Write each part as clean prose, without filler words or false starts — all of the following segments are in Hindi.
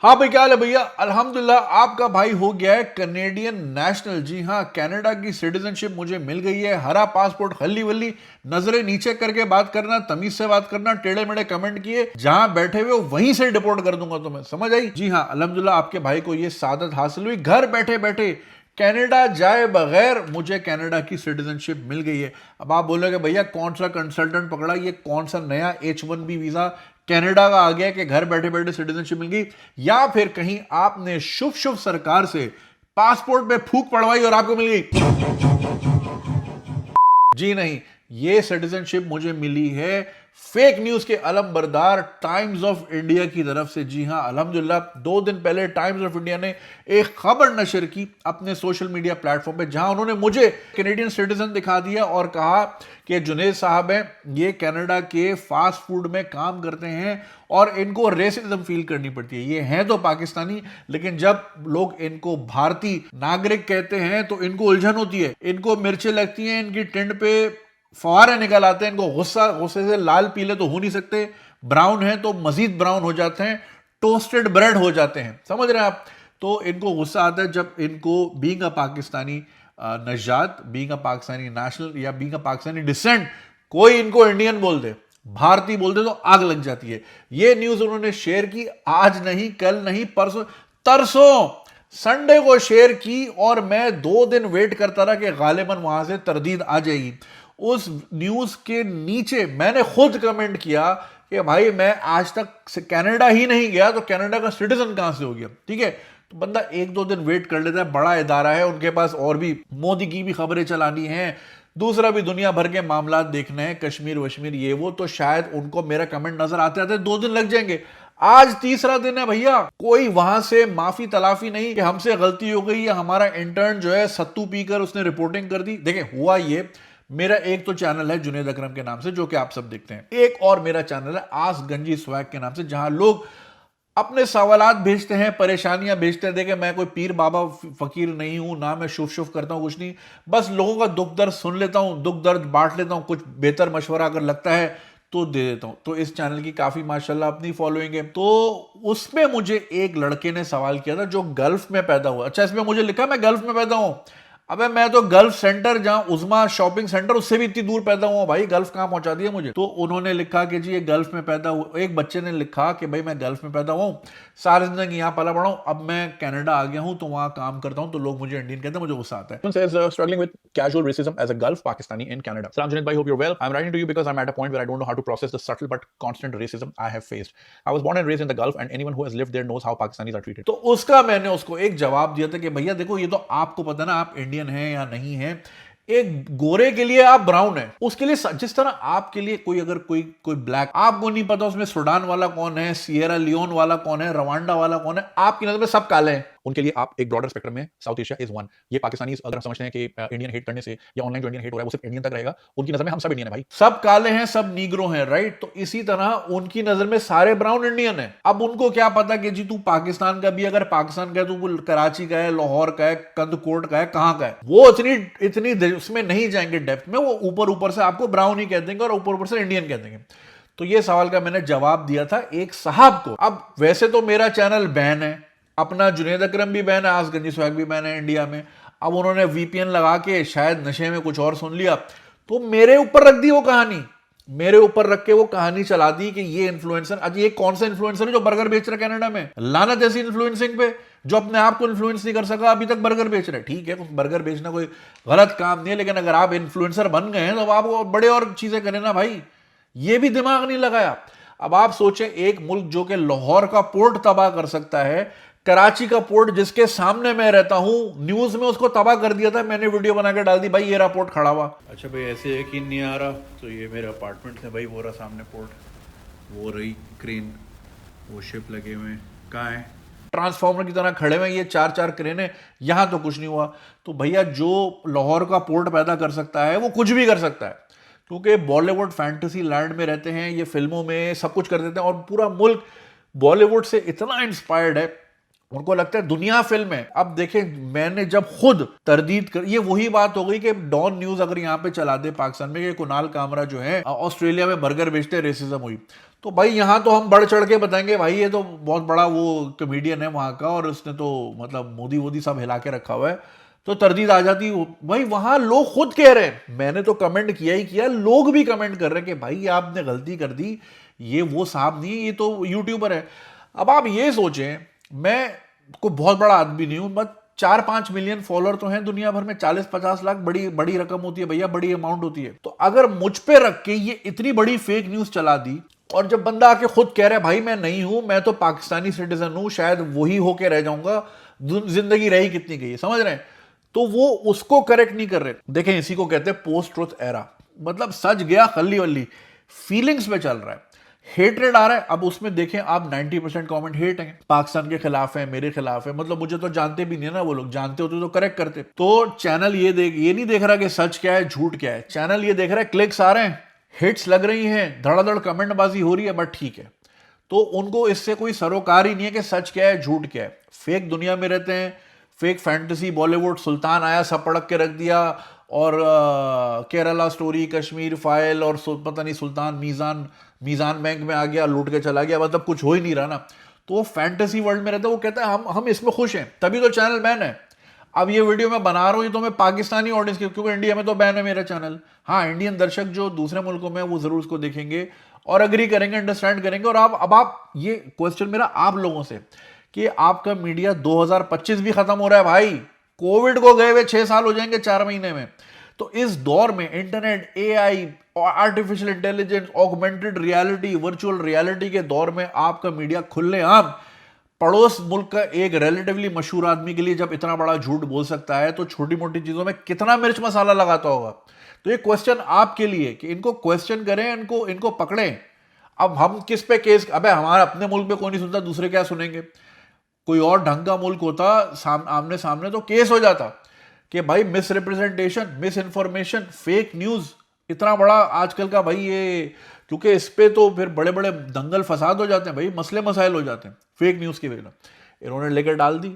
हाँ भाई, क्या हाल है भैया। अल्हम्दुलिल्लाह आपका भाई हो गया है कनेडियन नेशनल। जी हाँ, कनाडा की सिटीजनशिप मुझे मिल गई है। हरा पासपोर्ट, हल्ली वल्ली, नजरें नीचे करके बात करना, तमीज से बात करना, टेढ़े मेढ़े कमेंट किए, जहां बैठे हुए हो वहीं से डिपोर्ट कर दूंगा तुम्हें, समझ आई। जी हाँ, अल्हम्दुलिल्लाह आपके भाई को ये सादत हासिल हुई। घर बैठे बैठे कनाडा जाए बगैर मुझे कनाडा की सिटीजनशिप मिल गई है। अब आप बोलोगे भैया कौन सा कंसल्टेंट पकड़ा, ये कौन सा नया H1B वीजा कनाडा का आ गया कि घर बैठे बैठे सिटीजनशिप मिल गई, या फिर कहीं आपने शुभ शुभ सरकार से पासपोर्ट पे फूक पड़वाई और आपको मिल गई। जी नहीं, ये सिटीजनशिप मुझे मिली है फेक न्यूज के अलम बरदार टाइम्स ऑफ इंडिया की तरफ से। जी हां, अल्हम्दुलिल्लाह 2 दिन पहले टाइम्स ऑफ इंडिया ने एक खबर नशर की अपने सोशल मीडिया प्लेटफॉर्म पे, जहां उन्होंने मुझे कैनेडियन सिटीजन दिखा दिया और कहा कि जुनेद साहब हैं, ये कनाडा के फास्ट फूड में काम करते हैं और इनको रेसिज्म फील करनी पड़ती है। ये हैं तो पाकिस्तानी, लेकिन जब लोग इनको भारतीय नागरिक कहते हैं तो इनको उलझन होती है, इनको मिर्चें लगती हैं, इनकी टिंड पे फवारे निकल आते हैं, इनको गुस्से से लाल पीले तो हो नहीं सकते, ब्राउन है तो मजीद ब्राउन हो जाते हैं, टोस्टेड ब्रेड हो जाते हैं, समझ रहे हैं आप। तो इनको गुस्सा आता है जब इनको बीइंग अ पाकिस्तानी नजात, बीइंग अ पाकिस्तानी नेशनल या बीइंग अ पाकिस्तानी डिसेंट कोई इनको इंडियन बोल दे, भारतीय बोल दे तो आग लग जाती है। ये न्यूज उन्होंने शेयर की, आज नहीं, कल नहीं, परसों, तरसों संडे को शेयर की, और मैं 2 दिन वेट करता रहा कि गालिबन वहां से तरदीद आ जाएगी। उस न्यूज के नीचे मैंने खुद कमेंट किया कि भाई मैं आज तक कनाडा ही नहीं गया तो कनाडा का सिटीजन कहां से हो गया। ठीक है, तो बंदा 1-2 दिन वेट कर लेता है, बड़ा इदारा है, उनके पास और भी मोदी की भी खबरें चलानी है, दूसरा भी दुनिया भर के मामला देखने हैं, कश्मीर वश्मीर ये वो, तो शायद उनको मेरा कमेंट नजर आते आते 2 दिन लग जाएंगे। आज तीसरा दिन है भैया, कोई वहां से माफी तलाफी नहीं कि हमसे गलती हो गई या हमारा इंटर्न जो है सत्तू पीकर उसने रिपोर्टिंग कर दी। देखिए हुआ ये, मेरा एक तो चैनल है जुनेद अकरम के नाम से जो कि आप सब देखते हैं, एक और मेरा चैनल है आस्क गंजी स्वैग के नाम से, जहां लोग अपने सवालात भेजते हैं, परेशानियां भेजते हैं। देखे मैं कोई पीर बाबा फकीर नहीं हूं ना, मैं शुभ शुभ करता हूं, कुछ नहीं, बस लोगों का दुख दर्द सुन लेता हूं, दुख दर्द बांट लेता हूं, कुछ बेहतर मशवरा अगर लगता है तो दे देता हूं। तो इस चैनल की काफी माशाल्लाह अपनी फॉलोइंग है। तो उसमें मुझे एक लड़के ने सवाल किया था जो गल्फ में पैदा हुआ। अच्छा, इसमें मुझे लिखा मैं गल्फ में पैदा हूं, अबे मैं तो गल्फ सेंटर, जहां उस्मा शॉपिंग सेंटर, उससे भी इतनी दूर पैदा हुआ भाई, गल्फ कहां पहुंचा दिया मुझे। तो उन्होंने लिखा कि जी ये गल्फ में पैदा हुआ। एक बच्चे ने लिखा कि भाई मैं गल्फ में पैदा हुआ, सारी जिंदगी यहां पला बड़ा हूं, अब मैं कनाडा आ गया हूं तो वहां काम करता हूं, तो लोग मुझे इंडियन कहते हैं, मुझे गुस्सा आता है। Someone says struggling with casual racism as a Gulf Pakistani in Canada. Salam Junaid bhai, hope you're well. I'm writing to you because I'm at a point where I don't know how to process the subtle but constant racism I have faced. I was born and raised in the Gulf, and anyone who has lived there knows how Pakistanis are treated. तो उसका मैंने उसको एक जवाब दिया था कि भैया देखो, ये तो आपको पता ना आप इंडियन हैं या नहीं हैं, एक गोरे के लिए आप ब्राउन है, उसके लिए जिस तरह आपके लिए कोई अगर कोई कोई ब्लैक, आपको नहीं पता उसमें सूडान वाला कौन है, सियरा लियोन वाला कौन है, रवांडा वाला कौन है, आपकी नजर में सब काले हैं। उनके लिए आप एक ब्रॉडर स्पेक्ट्रम में साउथ एशिया इज वन। ये पाकिस्तानीज अगर हम समझते हैं कि इंडियन हेट करने से या ऑनलाइन जो इंडियन हेट हो रहा है वो सिर्फ इंडियन तक रहेगा, उनकी नजर में हम सब इंडियन है भाई, सब काले हैं, सब नीग्रो हैं, राइट। तो इसी तरह उनकी नजर में सारे ब्राउन इंडियन हैं। अब उनको क्या पता कि जी तू पाकिस्तान का भी, अगर पाकिस्तान का है तो वो कराची का है, लाहौर का है, कंदकोट का है, कहां का है, वो इतनी इतनी उसमें नहीं जाएंगे डेप्थ में, वो ऊपर ऊपर से आपको ब्राउन ही कह देंगे और ऊपर ऊपर से इंडियन कह देंगे। तो ये सवाल का मैंने जवाब दिया था एक साहब को। अब वैसे तो मेरा चैनल बैन है, अपना जुनेद अकरम भी बैन है, आस्क गंजी स्वैग भी बैन है इंडिया में। अब उन्होंने वीपीएन लगा के शायद नशे में कुछ और सुन लिया, तो मेरे ऊपर रख दी वो कहानी, मेरे ऊपर रख के वो कहानी चला दी कि ये इन्फ्लुएंसर, आज ये कौन सा इन्फ्लुएंसर है जो बर्गर बेच रहा है कनाडा में, लानत ऐसी इन्फ्लुएंसिंग पे, जो अपने आप को इन्फ्लुएंस नहीं कर सका अभी तक बर्गर बेच रहे हैं। ठीक है, बर्गर बेचना कोई गलत काम नहीं है, लेकिन अगर आप इन्फ्लुएंसर बन गए हैं तो आप बड़े और चीजें करें ना भाई, ये भी दिमाग नहीं लगाया। अब आप सोचें, एक मुल्क जो कि लाहौर का पोर्ट तबाह कर सकता है, कराची का पोर्ट जिसके सामने मैं रहता हूं, न्यूज में उसको तबाह कर दिया था, मैंने वीडियो बना के डाल दी, भाई ये रहा पोर्ट खड़ा हुआ। अच्छा भाई, ऐसे यकीन नहीं आ रहा तो ये मेरे अपार्टमेंट है भाई, वो रहा सामने पोर्ट, वो रही क्रेन, वो शिप लगे हुए हैं, कहाँ है, ट्रांसफार्मर की तरह खड़े हुए ये 4-4 क्रेनें, यहां तो कुछ नहीं हुआ। तो भैया जो लाहौर का पोर्ट पैदा कर सकता है वो कुछ भी कर सकता है, क्योंकि बॉलीवुड फैंटेसी लैंड में रहते हैं, ये फिल्मों में सब कुछ कर देते हैं, और पूरा मुल्क बॉलीवुड से इतना इंस्पायर्ड है। उनको लगता है दुनिया फिल्म है। अब देखें, मैंने जब खुद तरदीद कर, ये वही बात हो गई कि डॉन न्यूज अगर यहाँ पे चला दे पाकिस्तान में कि कुणाल कामरा जो है ऑस्ट्रेलिया में बर्गर बेचते रेसिज्म हुई, तो भाई यहाँ तो हम बढ़ चढ़ के बताएंगे भाई ये तो बहुत बड़ा वो कमेडियन है वहां का और उसने तो मतलब मोदी वोदी सब हिला के रखा हुआ है, तो तरदीद आ जाती। भाई वहां लोग खुद कह रहे हैं, मैंने तो कमेंट किया ही किया, लोग भी कमेंट कर रहे हैं कि भाई आपने गलती कर दी, ये वो साहब नहीं, ये तो यूट्यूबर है। अब आप ये सोचें, मैं कोई बहुत बड़ा आदमी नहीं हूं, बस 4-5 मिलियन फॉलोअर तो हैं दुनिया भर में, 40-50 लाख बड़ी बड़ी रकम होती है भैया, बड़ी अमाउंट होती है। तो अगर मुझ पे रख के ये इतनी बड़ी फेक न्यूज चला दी, और जब बंदा आके खुद कह रहा है भाई मैं नहीं हूं, मैं तो पाकिस्तानी सिटीजन हूं, शायद वही होके रह जाऊंगा, जिंदगी रही कितनी गई है, समझ रहे हैं, तो वो उसको करेक्ट नहीं कर रहे। देखें, इसी को कहते हैं पोस्ट ट्रुथ एरा, मतलब सच गया खल्ली वल्ली, फीलिंग्स पे चल रहा है, हेटरेड आ रहा है। अब उसमें देखें आप 90% कमेंट हेट हैं, पाकिस्तान के खिलाफ है, मेरे खिलाफ है, मतलब मुझे तो जानते भी नहीं है ना वो लोग, जानते होते तो करेक्ट करते। तो चैनल ये नहीं देख रहा कि सच क्या है झूठ क्या है, चैनल ये देख रहा है क्लिक्स आ रहे हैं, हिट्स लग रही हैं, धड़ाधड़ कमेंटबाजी हो रही है, बट ठीक है। तो उनको इससे कोई सरोकार ही नहीं है कि सच क्या है झूठ क्या है, फेक दुनिया में रहते हैं, फेक फैंटेसी बॉलीवुड, सुल्तान आया सब पड़क के रख दिया, और केरला स्टोरी, कश्मीर फाइल, और पता नहीं सुल्तान मीजान बैंक में आ गया, लूट के चला गया, मतलब कुछ हो ही नहीं रहा ना। तो वो फैंटेसी वर्ल्ड में रहता है, वो कहता है हम इसमें खुश हैं, तभी तो चैनल बैन है। अब ये वीडियो मैं बना रहा हूँ तो मैं पाकिस्तानी ऑडियंस के, क्योंकि इंडिया में तो बैन है मेरा चैनल। हाँ, इंडियन दर्शक जो दूसरे मुल्कों में वो जरूर उसको देखेंगे और अग्री करेंगे, अंडरस्टैंड करेंगे। और आप ये क्वेश्चन मेरा आप लोगों से कि आपका मीडिया 2025 भी खत्म हो रहा है भाई, कोविड को गए हुए 6 साल हो जाएंगे 4 महीने में। तो इस दौर में internet, AI, artificial intelligence, augmented reality, virtual reality के दौर में आपका मीडिया खुलेआम पड़ोस मुल्क का एक रिलेटिवली मशहूर आदमी के लिए जब इतना बड़ा झूठ बोल सकता है, तो छोटी मोटी चीजों में कितना मिर्च मसाला लगाता होगा। तो ये क्वेश्चन आपके लिए कि इनको क्वेश्चन करें, इनको पकड़ें। अब हम किस पे केस, अबे हमारे अपने मुल्क पे कोई नहीं सुनता, दूसरे क्या सुनेंगे। कोई और ढंग का मुल्क होता आमने सामने, तो केस हो जाता कि भाई miss representation, miss information, fake news इतना बड़ा आजकल का भाई ये, क्योंकि इस पे तो फिर बड़े बड़े दंगल फसाद हो जाते हैं भाई, मसले मसाइल हो जाते हैं फेक न्यूज की वजह। इन्होंने लेकर डाल दी,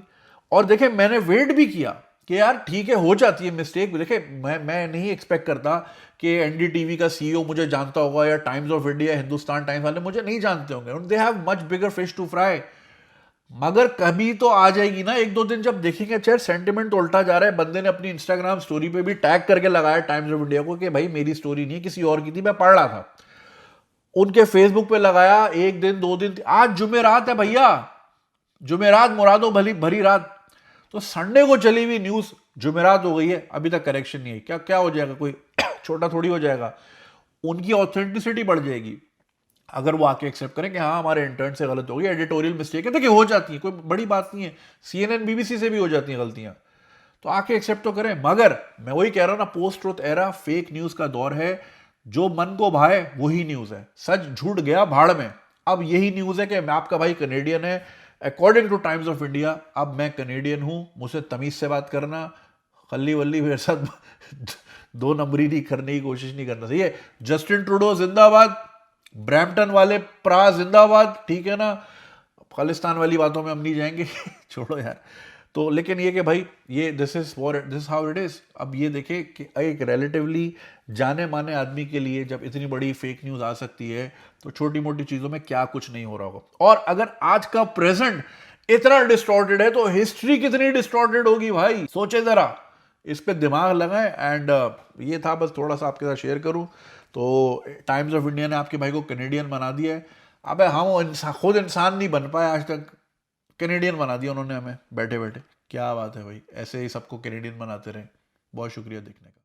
और देखे मैंने वेट भी किया कि यार ठीक है, हो जाती है मिस्टेक। देखे मैं नहीं एक्सपेक्ट करता कि एनडीटीवी का सीईओ मुझे जानता होगा, या Times of India, Hindustan Times वाले मुझे नहीं जानते होंगे, they have much bigger fish to fry. मगर कभी तो आ जाएगी ना, 1-2 दिन जब देखेंगे अच्छा सेंटिमेंट तो उल्टा जा रहा है, बंदे ने अपनी इंस्टाग्राम स्टोरी पे भी टैग करके लगाया टाइम्स ऑफ इंडिया को कि भाई मेरी स्टोरी नहीं है, किसी और की थी, मैं पढ़ रहा था। उनके फेसबुक पे लगाया 1 दिन 2 दिन, आज जुमेरात है भैया, जुमेरात मुरादो भली भरी रात, तो संडे को चली हुई न्यूज जुमेरात हो गई है, अभी तक करेक्शन नहीं है। क्या क्या हो जाएगा, कोई छोटा थोड़ी हो जाएगा, उनकी ऑथेंटिसिटी बढ़ जाएगी अगर वो आके एक्सेप्ट करें कि हाँ हमारे इंटर्न से गलत हो गई, एडिटोरियल मिस्टेक है। देखिए हो जाती है, कोई बड़ी बात नहीं है, CNN BBC से भी हो जाती हैं गलतियां, तो आके एक्सेप्ट तो करें। मगर मैं वही कह रहा हूं ना, post truth era, fake news का दौर है, जो मन को भाए वही न्यूज है, सच झूठ गया भाड़ में। अब यही न्यूज है कि मैं आपका भाई कनेडियन है, according two times of India, अब मैं कनेडियन हूं, मुझसे तमीज से बात करना, खल्ली वल्ली मेरे साथ 2 नंबरी नहीं करने की कोशिश नहीं करना, सही है। जस्टिन ट्रूडो जिंदाबाद, ब्रैम्पटन वाले प्रा जिंदाबाद, ठीक है ना, खालिस्तान वाली बातों में हम नहीं जाएंगे छोड़ो यार। तो लेकिन ये कि भाई ये this is how it is. अब ये देखे कि एक रिलेटिवली जाने माने आदमी के लिए जब इतनी बड़ी फेक न्यूज आ सकती है, तो छोटी मोटी चीजों में क्या कुछ नहीं हो रहा होगा। और अगर आज का प्रेजेंट इतना डिस्टॉर्टेड है, तो हिस्ट्री कितनी डिस्टॉर्टेड होगी भाई, सोचे जरा, इस पे दिमाग लगाएं। एंड ये था बस थोड़ा सा आपके साथ शेयर करूं। तो टाइम्स ऑफ इंडिया ने आपके भाई को कनेडियन बना दिया है। अबे हम खुद इंसान नहीं बन पाए आज तक, कनेडियन बना दिया उन्होंने हमें बैठे बैठे। क्या बात है भाई, ऐसे ही सबको कनेडियन बनाते रहे। बहुत शुक्रिया देखने का।